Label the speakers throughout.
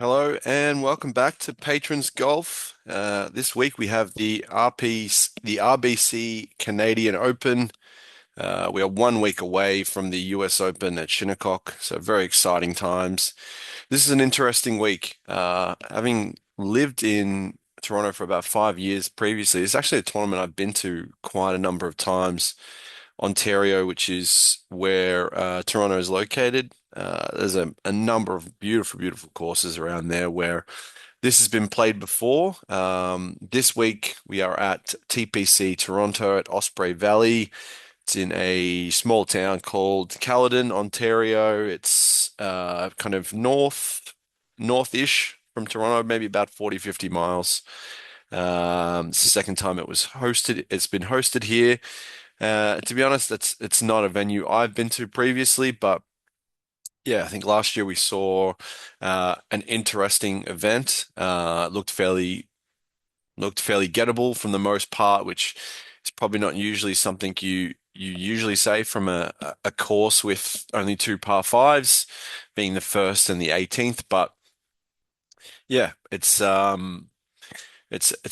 Speaker 1: Hello and welcome back to Patrons Golf. This week we have the RBC Canadian Open. We are 1 week away from the US Open at Shinnecock, so very exciting times. This is an interesting week. Having lived in Toronto for about 5 years previously, it's actually a tournament I've been to quite a number of times. Ontario, which is where Toronto is located. There's a number of beautiful, beautiful courses around there where this has been played before. This week we are at TPC Toronto at Osprey Valley. It's in a small town called Caledon, Ontario. It's kind of north-ish from Toronto, maybe about 40, 50 miles. It's the second time it's been hosted here. To be honest, it's not a venue I've been to previously, but yeah, I think last year we saw an interesting event. Looked fairly gettable from the most part, which is probably not usually something you usually say from a course with only two par fives, being the first and the 18th. But yeah, it's an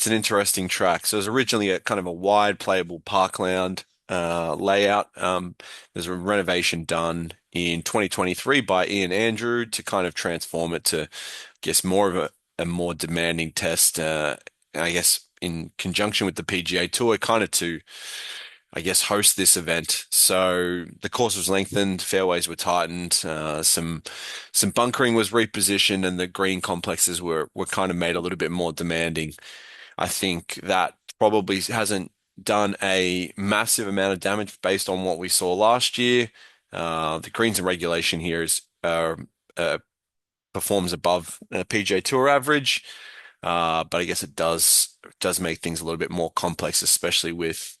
Speaker 1: interesting track. So it was originally a kind of a wide playable parkland layout. There's a renovation done in 2023 by Ian Andrew to kind of transform it to, I guess, more of a more demanding test. I guess in conjunction with the PGA Tour, kind of to, I guess, host this event. So the course was lengthened, fairways were tightened, some bunkering was repositioned, and the green complexes were kind of made a little bit more demanding. I think that probably hasn't done a massive amount of damage based on what we saw last year. The greens and regulation here is performs above PGA Tour average, but I guess it does make things a little bit more complex, especially with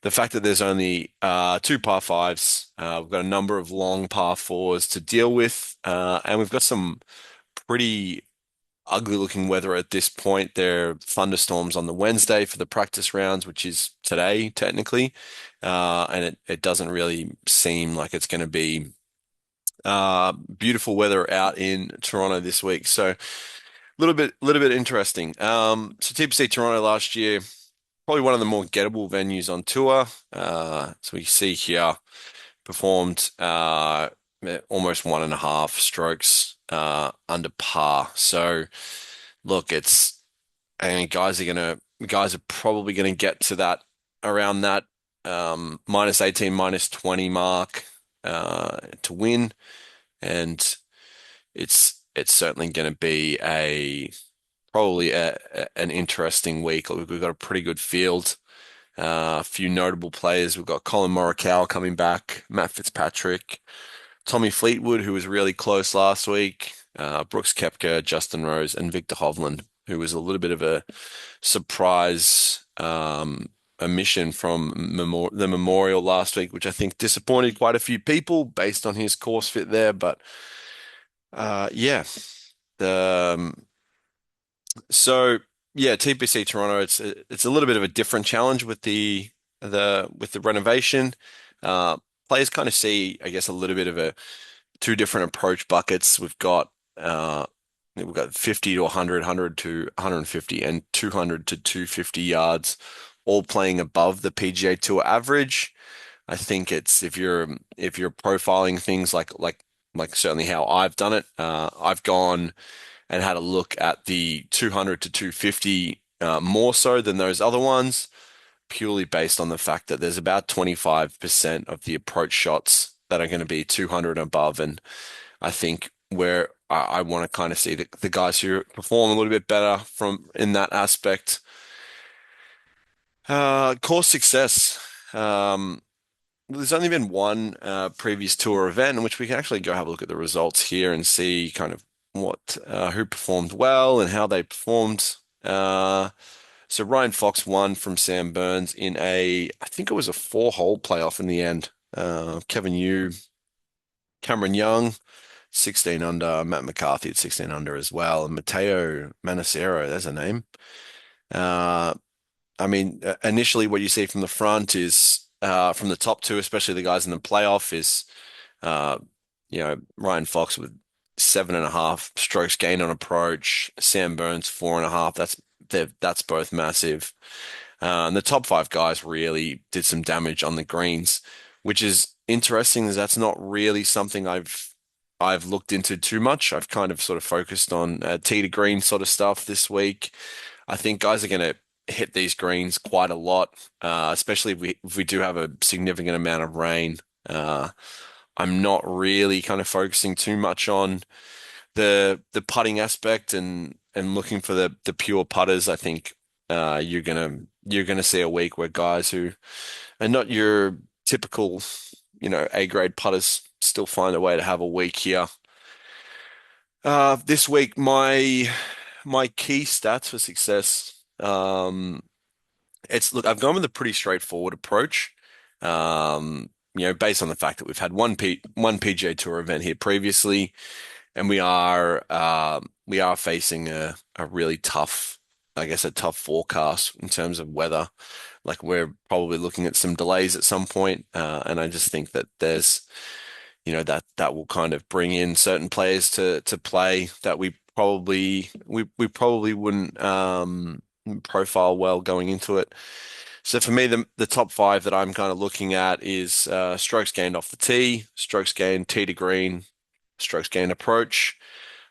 Speaker 1: the fact that there's only two par fives. We've got a number of long par fours to deal with, and we've got some pretty ugly looking weather at this point. There are thunderstorms on the Wednesday for the practice rounds, which is today technically, and it doesn't really seem like it's going to be beautiful weather out in Toronto this week. So little bit interesting. So TPC Toronto last year, probably one of the more gettable venues on tour. So we see here performed almost 1.5 strokes under par. So look, I mean, guys are probably gonna get to that around that minus 18, minus 20 mark to win, and it's certainly going to be a probably an interesting week. We've got a pretty good field. A few notable players. We've got Colin Morikawa coming back, Matt Fitzpatrick, Tommy Fleetwood, who was really close last week, Brooks Koepka, Justin Rose, and Victor Hovland, who was a little bit of a surprise omission from the Memorial last week, which I think disappointed quite a few people based on his course fit there. But yeah, the so yeah, TPC Toronto. It's a little bit of a different challenge with the renovation. Uh, Players kind of see, I guess, a little bit of a two different approach buckets. We've got 50 to 100, 100 to 150, and 200 to 250 yards, all playing above the PGA Tour average. I think it's if you're profiling things like certainly how I've done it. I've gone and had a look at the 200 to 250 more so than those other ones, purely based on the fact that there's about 25% of the approach shots that are going to be 200 and above. And I think where I want to kind of see the guys who perform a little bit better from in that aspect. Course success. There's only been one previous tour event in which we can actually go have a look at the results here and see kind of what who performed well and how they performed. So Ryan Fox won from Sam Burns in I think it was a four-hole playoff in the end. Kevin Yu, Cameron Young, 16 under, Matt McCarthy at 16 under as well, and Matteo Manacero, there's a name. Uh, I mean, initially what you see from the front is from the top two, especially the guys in the playoff, is uh, Ryan Fox with 7.5 strokes gained on approach. Sam Burns 4.5. That's both massive. And the top five guys really did some damage on the greens, which is interesting. As that's not really something I've looked into too much. I've kind of sort of focused on tee to green sort of stuff this week. I think guys are going to hit these greens quite a lot, especially if we do have a significant amount of rain. Uh, I'm not really kind of focusing too much on the putting aspect and looking for the pure putters. I think you're gonna see a week where guys who are not your typical, A grade putters still find a way to have a week here. This week, my key stats for success. Look, I've gone with a pretty straightforward approach. Based on the fact that we've had one PGA Tour event here previously, and we are facing a really tough, I guess, a tough forecast in terms of weather. Like we're probably looking at some delays at some point, and I just think that that will kind of bring in certain players to play that we probably wouldn't profile well going into it. So for me, the top five that I'm kind of looking at is strokes gained off the tee, strokes gained tee to green, strokes gained approach,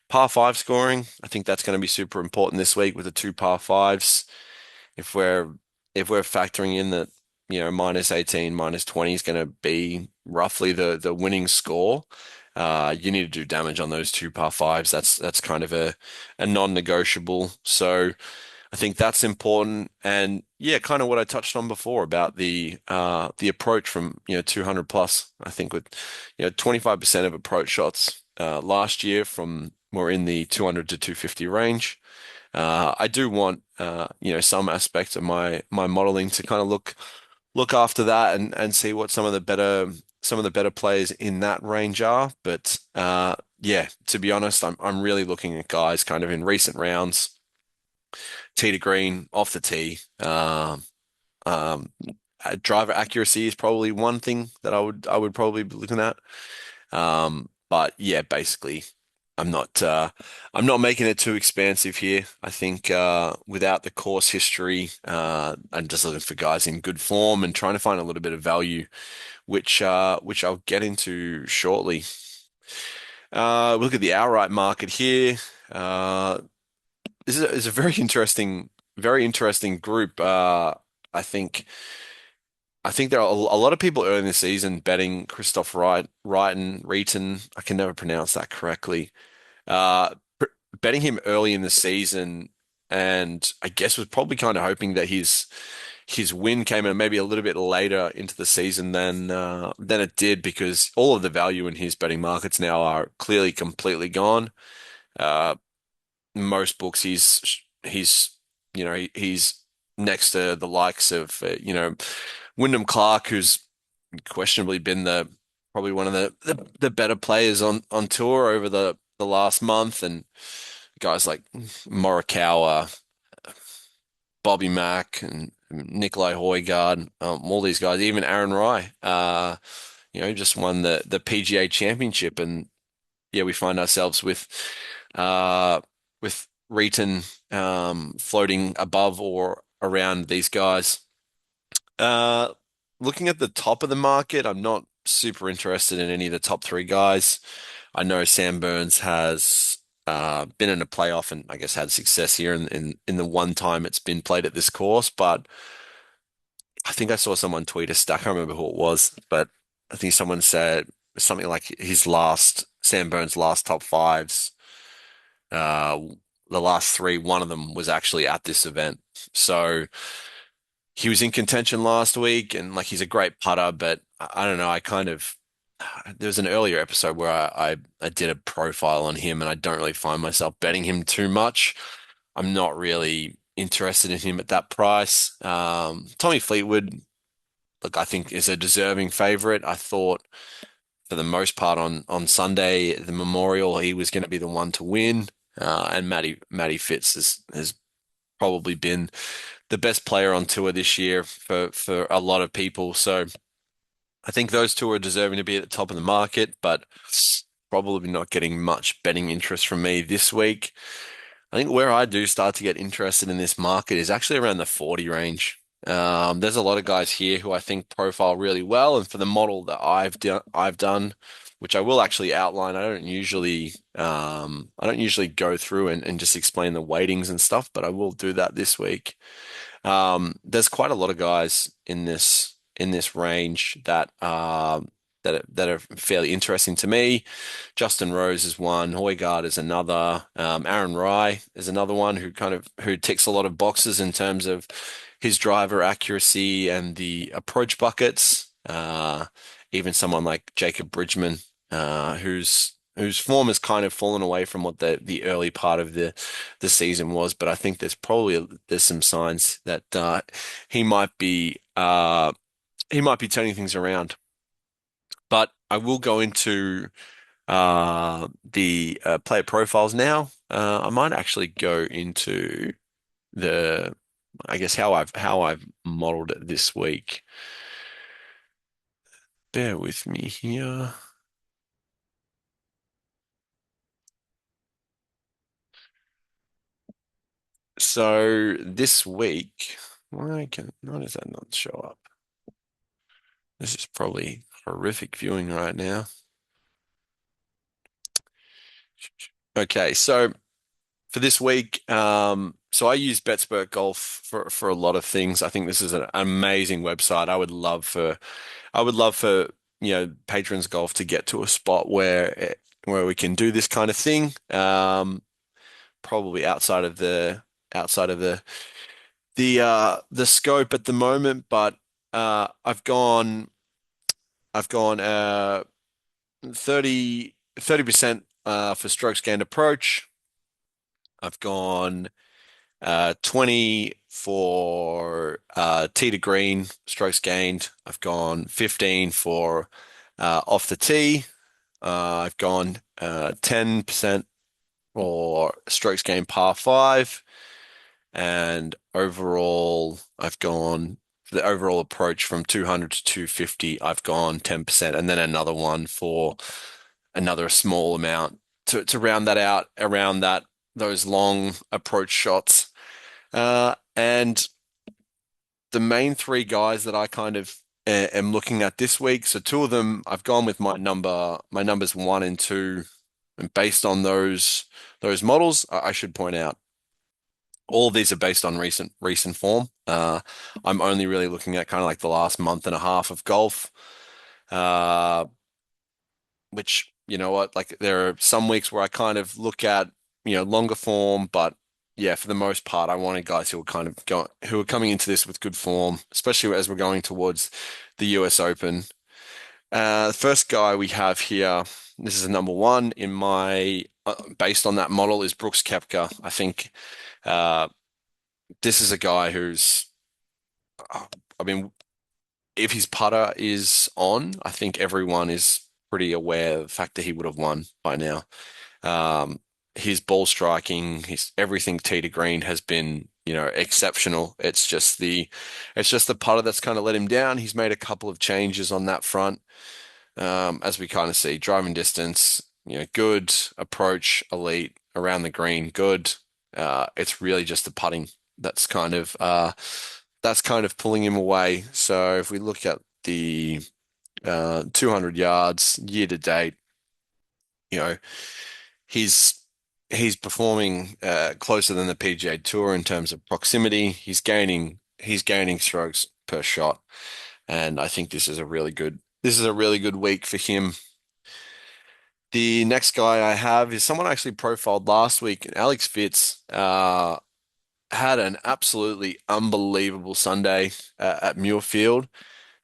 Speaker 1: par five scoring. I think that's going to be super important this week with the two par fives. If we're if we're factoring in that, -18, -20 is going to be roughly the winning score, you need to do damage on those two par fives. That's kind of a non-negotiable. So I think that's important. And yeah, kind of what I touched on before about the approach from 200 plus. I think with 25% of approach shots last year from were in the 200 to 250 range. I do want some aspects of my modeling to kind of look after that and see what some of the better players in that range are. But yeah, to be honest, I'm really looking at guys kind of in recent rounds, tee to green, off the tee. Um, Driver accuracy is probably one thing that I would probably be looking at. But yeah, basically, I'm not uh, I'm not making it too expansive here. I think without the course history, I'm just looking for guys in good form and trying to find a little bit of value, which I'll get into shortly. Look at the outright market here. This is a very interesting group. I think I think there are a lot of people early in the season betting Christoph Reiten. I can never pronounce that correctly. Uh, pr- Betting him early in the season, and I guess was probably kind of hoping that his win came in maybe a little bit later into the season than it did because all of the value in his betting markets now are clearly completely gone. Uh, Most books he's next to the likes of Wyndham Clark, who's questionably been the probably one of the better players on tour over the last month, and guys like Morikawa, Bobby Mack, and Nikolai Højgaard, all these guys, even Aaron Rai, just won the PGA Championship, and yeah, we find ourselves uh with Reeton floating above or around these guys. Uh, Looking at the top of the market, I'm not super interested in any of the top three guys. I know Sam Burns has been in a playoff and I guess had success here in the one time it's been played at this course, but I think I saw someone tweet a stat. I can't remember who it was, but I think someone said something like Sam Burns' last top fives, uh, the last three, one of them was actually at this event. So he was in contention last week, and like he's a great putter, but I don't know. I kind of there was an earlier episode where I did a profile on him, and I don't really find myself betting him too much. I'm not really interested in him at that price. Tommy Fleetwood, look, I think is a deserving favorite. I thought for the most part on Sunday, the Memorial, he was going to be the one to win, and Matty Fitz has probably been the best player on tour this year for a lot of people. So I think those two are deserving to be at the top of the market, but probably not getting much betting interest from me this week. I think where I do start to get interested in this market is actually around the 40 range. There's a lot of guys here who I think profile really well, and for the model that I've done, which I will actually outline. I don't usually go through and just explain the weightings and stuff, but I will do that this week. There's quite a lot of guys in this range that are fairly interesting to me. Justin Rose is one, Højgaard is another, Aaron Rai is another one who ticks a lot of boxes in terms of his driver accuracy and the approach buckets. Even someone like Jacob Bridgman, whose form has kind of fallen away from what the early part of the season was, but I think there's some signs that he might be he might be turning things around. But I will go into the player profiles now. I might actually go into the, I guess how I've modeled it this week. Bear with me here. So this week, why does that not show up? This is probably horrific viewing right now. Okay, so for this week, so I use BetSpert Golf for a lot of things. I think this is an amazing website. I would love for patrons golf to get to a spot where we can do this kind of thing. Probably outside of the scope at the moment, but I've gone 30% for strokes gained approach. I've gone 20 for tee to green strokes gained. I've gone 15 for off the tee. I've gone 10% for strokes gained par five. And overall, I've gone for the overall approach from 200 to 250. I've gone 10%, and then another one for another small amount to round that out around those long approach shots. And the main three guys that I kind of am looking at this week. So two of them, I've gone with my numbers one and two, and based on those models, I should point out all of these are based on recent form. I'm only really looking at kind of like the last month and a half of golf. Uh, which you know what, like there are some weeks where I kind of look at longer form, but yeah, for the most part, I wanted guys who are coming into this with good form, especially as we're going towards the US Open. The first guy we have here, this is a number one in my based on that model is Brooks Koepka. I think this is a guy who's, I mean, if his putter is on, I think everyone is pretty aware of the fact that he would have won by now. Um, his ball striking, his everything tee to green has been, exceptional. It's just the putter that's kind of let him down. He's made a couple of changes on that front, as we kind of see driving distance, good approach, elite around the green, good. It's really just the putting that's kind of uh, that's kind of pulling him away. So if we look at the 200 yards year to date, you know, he's he's performing closer than the PGA Tour in terms of proximity. He's gaining strokes per shot, and I think this is a really good week for him. The next guy I have is someone I actually profiled last week, Alex Fitz. Had an absolutely unbelievable Sunday at Muirfield.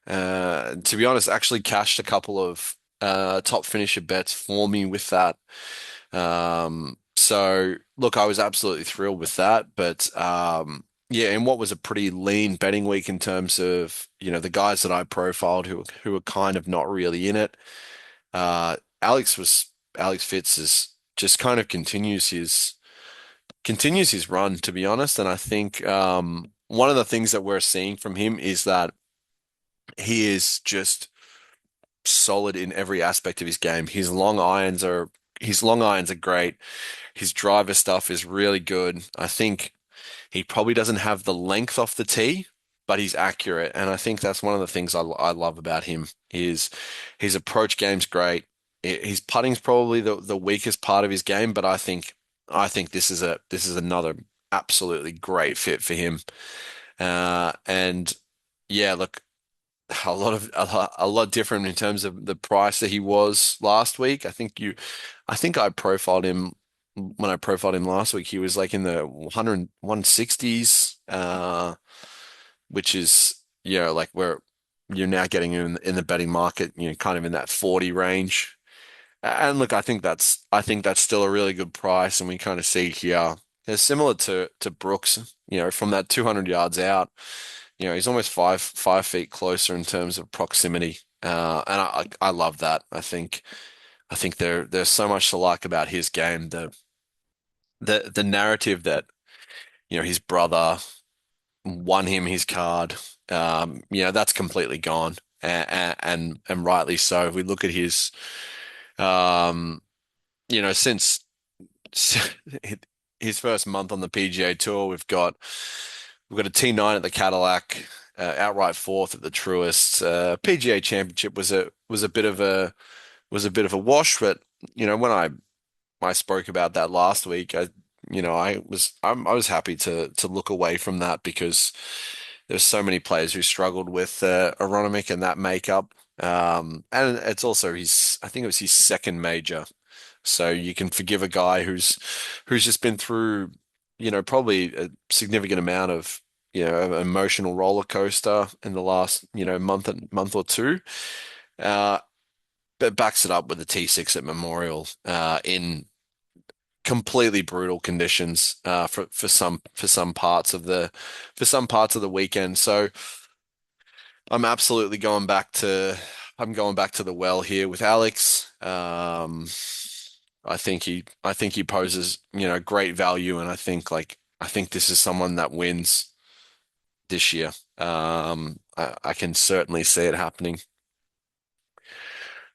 Speaker 1: To be honest, actually cashed a couple of top finisher bets for me with that. So look, I was absolutely thrilled with that. But yeah, in what was a pretty lean betting week in terms of, the guys that I profiled who were kind of not really in it. Uh, Alex Fitz is just kind of continues his run, to be honest. And I think one of the things that we're seeing from him is that he is just solid in every aspect of his game. His long irons are great. His driver stuff is really good. I think he probably doesn't have the length off the tee, but he's accurate, and I think that's one of the things I love about him is his approach game's great. His putting's probably the weakest part of his game, but I think this is another absolutely great fit for him. And yeah, look, a lot different in terms of the price that he was last week. I think I profiled him when I profiled him last week. He was like in the 160s, which is, like where you're now getting him in the betting market, kind of in that 40 range. And look, I think that's still a really good price, and we kind of see here, it's similar to Brooks, from that 200 yards out. He's almost 5 feet closer in terms of proximity, and I love that. I think there's so much to like about his game. The narrative that his brother won him his card, that's completely gone, and rightly so. If we look at his, um, since his first month on the PGA Tour, we've got a T9 at the Cadillac, outright fourth at the Truist. PGA Championship was a bit of a wash, but when I spoke about that last week, I was happy to look away from that because there's so many players who struggled with aerodynamic and that makeup. And it's also I think it was his second major. So you can forgive a guy who's just been through, probably a significant amount of, emotional roller coaster in the last, month or two. Uh, but backs it up with the T6 at Memorial, in completely brutal conditions, for some parts of the weekend. So I'm going back to the well here with Alex. I think he poses, great value, and I think this is someone that wins this year. I can certainly see it happening.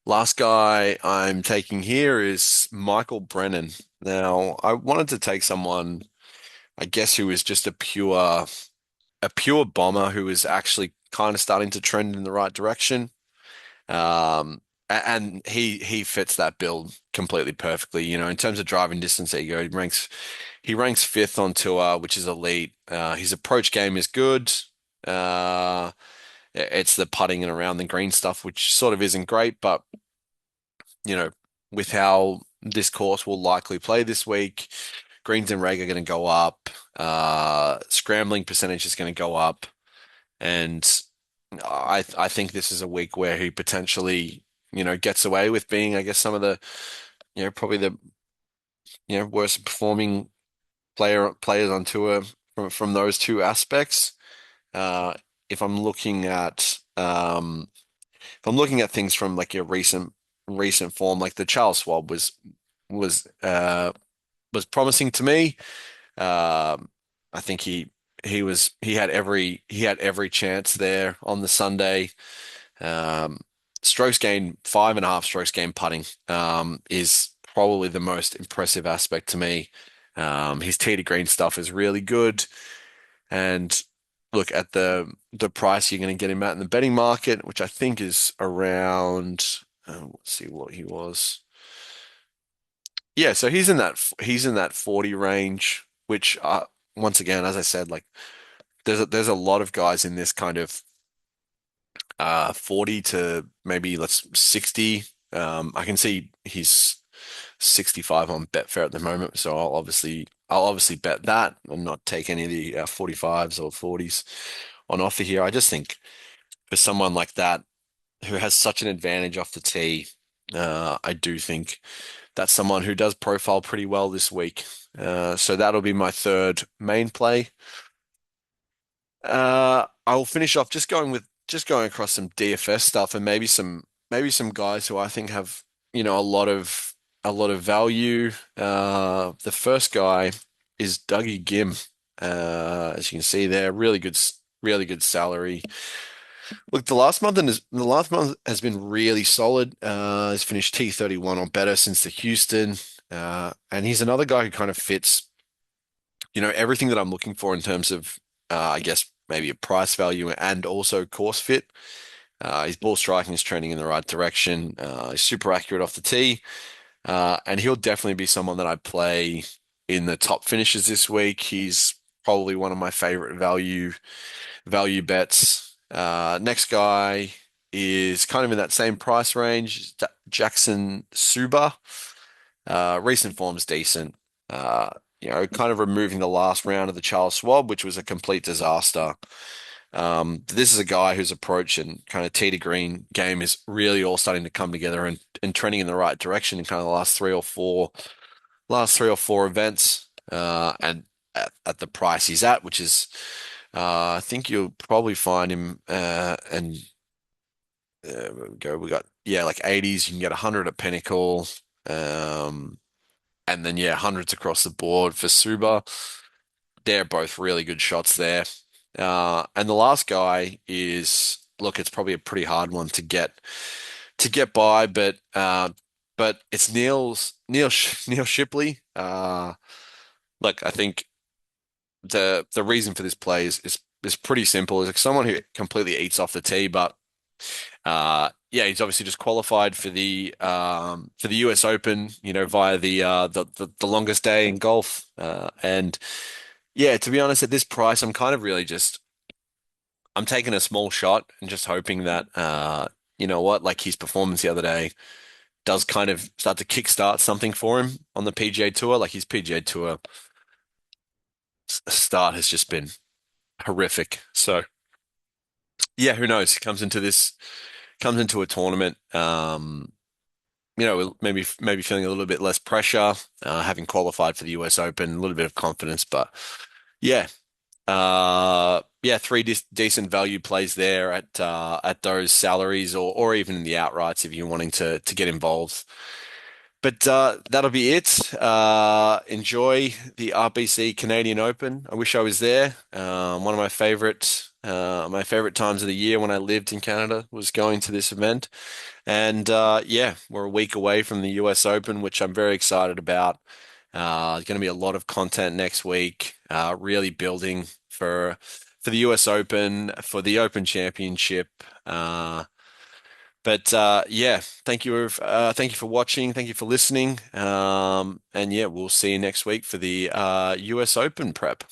Speaker 1: Last guy I'm taking here is Michael Brennan. Now, I wanted to take someone, I guess, who is just a pure bomber who is actually kind of starting to trend in the right direction. And he fits that build completely perfectly. In terms of driving distance, there you go. He ranks fifth on tour, which is elite. His approach game is good. Uh, it's the putting and around the green stuff, which sort of isn't great, but you know, with how this course will likely play this week, greens and reg are going to go up. Scrambling percentage is going to go up, and I think this is a week where he potentially, gets away with being, I guess, some of the, probably the, worst performing players on tour from those two aspects. Uh, if I'm looking at if I'm looking at things from like your recent form, like the Charles Schwab was uh was promising to me. I think he had every chance there on the Sunday. Um, Strokes gained 5.5 strokes gained putting, is probably the most impressive aspect to me. His tee to green stuff is really good, and look at the price you're going to get him at in the betting market, which I think is around. Let's see what he was. Yeah, so he's in that 40 range, which, once again, as I said, like there's a lot of guys in this kind of 40 to maybe let's 60. I can see he's 65 on Betfair at the moment, so I'll obviously bet that and not take any of the 45s or 40s on offer here. I just think for someone like that who has such an advantage off the tee, I do think that's someone who does profile pretty well this week. So that'll be my third main play. I'll finish off just going across some DFS stuff and maybe some guys who I think have, a lot of value. The first guy is Dougie Gim. As you can see there, really good salary. Look, the last month has been really solid. He's finished T31 or better since the Houston. And he's another guy who kind of fits, everything that I'm looking for in terms of, I guess maybe a price value and also course fit. His ball striking is trending in the right direction. He's super accurate off the tee. And he'll definitely be someone that I play in the top finishes this week. He's probably one of my favorite value bets. Next guy is kind of in that same price range. Jackson Suba. Recent form's decent. Uh, kind of removing the last round of the Charles Schwab, which was a complete disaster. This is a guy whose approach and kind of tee to green game is really all starting to come together and trending in the right direction in kind of the last three or four events. And at the price he's at, which is I think you'll probably find him and we got like 80s. You can get 100 at Pinnacle, and then hundreds across the board for Suba. They're both really good shots there. And the last guy is, look, it's probably a pretty hard one to get by, but it's Neil Shipley. Look, I think the reason for this play is pretty simple. It's like someone who completely eats off the tee, but he's obviously just qualified for the US Open, via the longest day in golf. And yeah, to be honest, at this price, I'm kind of really just I'm taking a small shot and just hoping that you know what, like his performance the other day does kind of start to kickstart something for him on the PGA Tour. Like his PGA Tour start has just been horrific. So yeah, who knows? Comes into a tournament, maybe feeling a little bit less pressure, having qualified for the US Open, a little bit of confidence, but yeah, three decent value plays there at those salaries or even in the outrights if you're wanting to get involved. But that'll be it. Enjoy the RBC Canadian Open. I wish I was there. One of my favorite times of the year when I lived in Canada was going to this event. And we're a week away from the US Open, which I'm very excited about. There's going to be a lot of content next week, really building for the US Open, for the Open Championship. Thank you for watching, thank you for listening, and we'll see you next week for the US Open prep.